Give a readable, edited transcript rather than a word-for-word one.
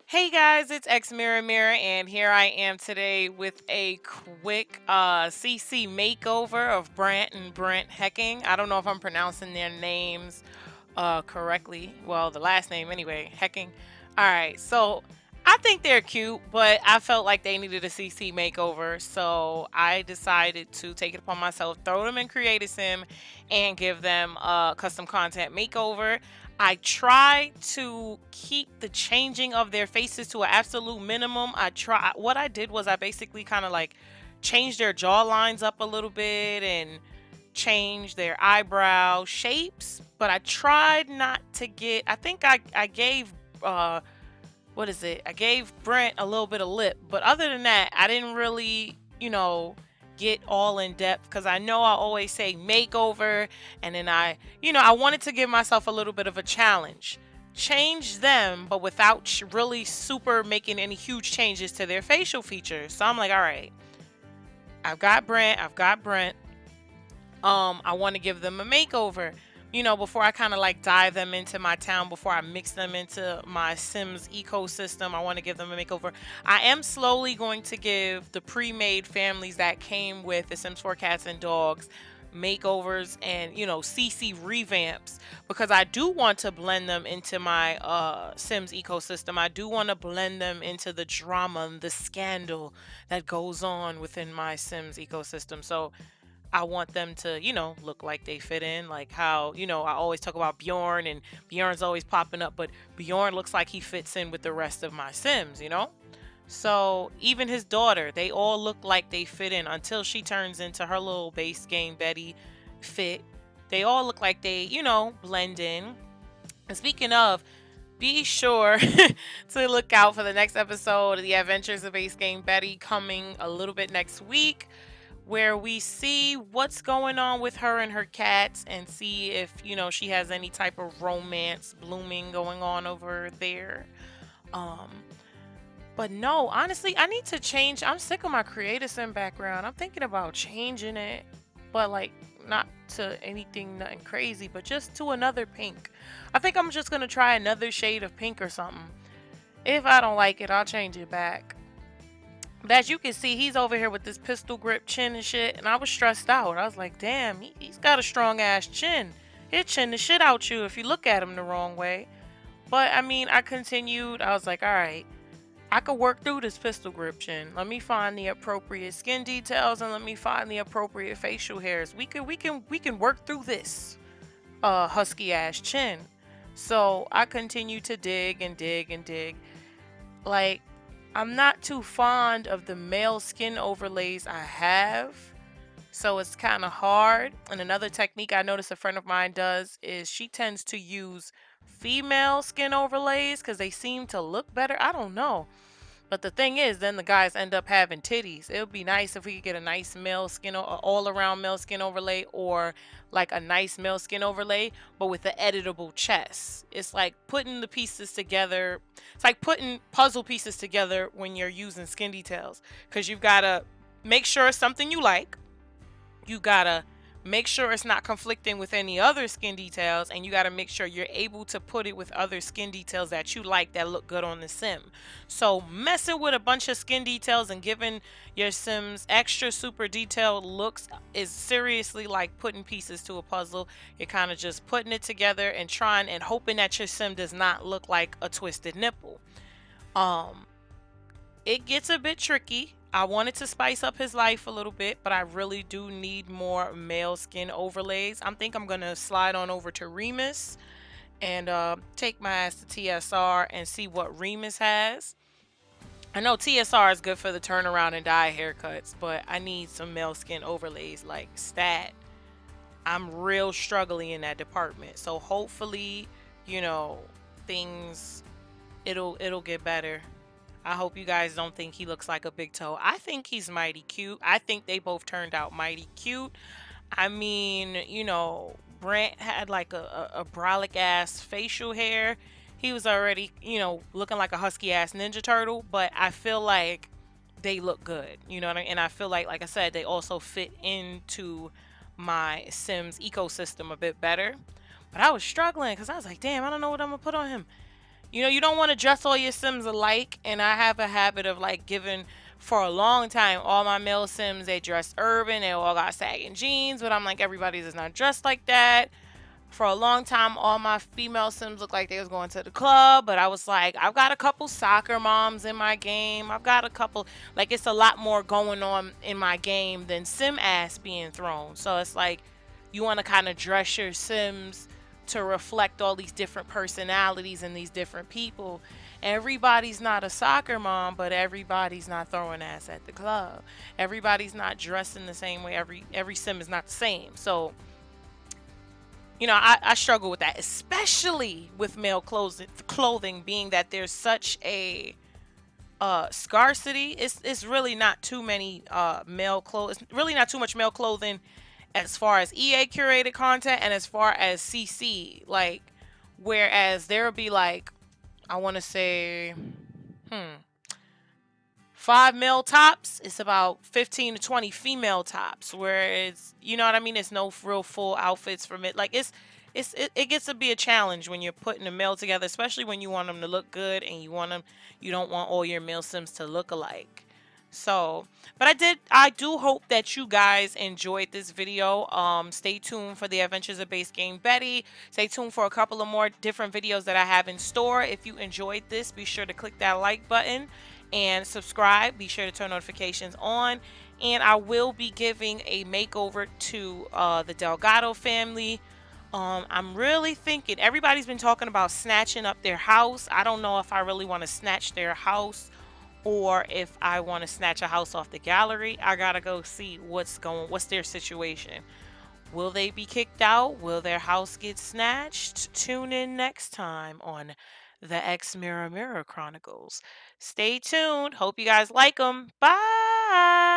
Hey guys, it's Xmiramira, and here I am today with a quick CC makeover of Brant and Brent hecking. I don't know if I'm pronouncing their names correctly. Well, the last name anyway, hecking. All right, so I think they're cute, but I felt like they needed a CC makeover, so I decided to take it upon myself, throw them in Creative Sim, and give them a custom content makeover. I try to keep the changing of their faces to an absolute minimum. What I did was I basically kind of like changed their jaw lines up a little bit and change their eyebrow shapes, but I tried not to get. I think I gave what is it? I gave Brent a little bit of lip, but other than that, I didn't really, get all in depth because I know I always say makeover, and then I wanted to give myself a little bit of a challenge. Change them, but without really super making any huge changes to their facial features. So I'm like, all right, I've got Brent. I want to give them a makeover. Before I kind of like dive them into my town, before I mix them into my Sims ecosystem, I want to give them a makeover. I am slowly going to give the pre-made families that came with the Sims 4 cats and dogs makeovers and CC revamps, because I do want to blend them into my Sims ecosystem. I do want to blend them into the drama and the scandal that goes on within my Sims ecosystem. So I want them to, look like they fit in. Like how, I always talk about Bjorn, and Bjorn's always popping up, but Bjorn looks like he fits in with the rest of my Sims. So even his daughter, they all look like they fit in until she turns into her little base game Betty fit. They all look like they, blend in. And speaking of, be sure to look out for the next episode of The Adventures of Base Game Betty coming a little bit next week, where we see what's going on with her and her cats and see if, she has any type of romance blooming going on over there. Um, but no, honestly, I need to change. I'm sick of my Creative Sim background. I'm thinking about changing it, but like not to anything, nothing crazy, but just to another pink. I think I'm just gonna try another shade of pink or something. If I don't like it, I'll change it back. But as you can see, he's over here with this pistol grip chin and shit, and I was stressed out. I was like, damn, he's got a strong ass chin. He'll chin the shit out you if you look at him the wrong way. But I mean, I continued. I was like, all right, I could work through this pistol grip chin. Let me find the appropriate skin details and let me find the appropriate facial hairs. We can work through this husky ass chin. So I continue to dig and dig and dig. Like, I'm not too fond of the male skin overlays I have, so it's kind of hard. And another technique I noticed a friend of mine does is she tends to use female skin overlays because they seem to look better. I don't know. But the thing is, then the guys end up having titties. It would be nice if we could get a nice male skin, all around male skin overlay, or like a nice male skin overlay, but with the editable chest. It's like putting the pieces together. It's like putting puzzle pieces together when you're using skin details, because you've got to make sure it's something you like. You gotta make sure it's not conflicting with any other skin details, and you gotta make sure you're able to put it with other skin details that you like that look good on the sim. So messing with a bunch of skin details and giving your sims extra super detailed looks is seriously like putting pieces to a puzzle. You're kind of just putting it together and trying and hoping that your sim does not look like a twisted nipple. um it gets a bit tricky. I wanted to spice up his life a little bit, but I really do need more male skin overlays. I think I'm gonna slide on over to Remus and take my ass to TSR and see what Remus has. I know TSR is good for the turnaround and dye haircuts, but I need some male skin overlays like stat. I'm real struggling in that department. So hopefully, you know, things it'll get better. I hope you guys don't think he looks like a big toe. I think he's mighty cute. I think they both turned out mighty cute. I mean, Brent had like a brolic ass facial hair. He was already, looking like a husky ass Ninja Turtle, but I feel like they look good. You know what I mean? And I feel like I said, they also fit into my Sims ecosystem a bit better. But I was struggling because I was like, damn, I don't know what I'm gonna put on him. You know, you don't want to dress all your Sims alike, and I have a habit of like giving for a long time all my male Sims they dress urban, they all got sagging jeans, but I'm like everybody does not dress like that. For a long time, all my female Sims looked like they was going to the club, but I was like, I've got a couple soccer moms in my game. I've got a couple, like, it's a lot more going on in my game than Sim ass being thrown. So it's like, you want to kind of dress your Sims to reflect all these different personalities and these different people. Everybody's not a soccer mom, but everybody's not throwing ass at the club. Everybody's not dressing the same way. Every Sim is not the same. So I struggle with that, especially with male clothing being that there's such a scarcity. It's really not too many male clothes. It's really not too much male clothing as far as EA curated content and as far as CC. Like, whereas there'll be like, I want to say, hmm, 5 male tops, it's about 15 to 20 female tops, where it's, you know what I mean, it's no real full outfits from it. Like, it gets to be a challenge when you're putting a male together, especially when you want them to look good and you don't want all your male Sims to look alike. So, but I do hope that you guys enjoyed this video. Stay tuned for the Adventures of Base Game Betty. Stay tuned for a couple of more different videos that I have in store. If you enjoyed this, be sure to click that like button and subscribe. Be sure to turn notifications on. And I will be giving a makeover to the Delgado family. I'm really thinking, everybody's been talking about snatching up their house. I don't know if I really want to snatch their house or if I want to snatch a house off the gallery. I gotta go see what's their situation. Will they be kicked out? Will their house get snatched? Tune in next time on the Xmiramira Chronicles. Stay tuned. Hope you guys like them. Bye.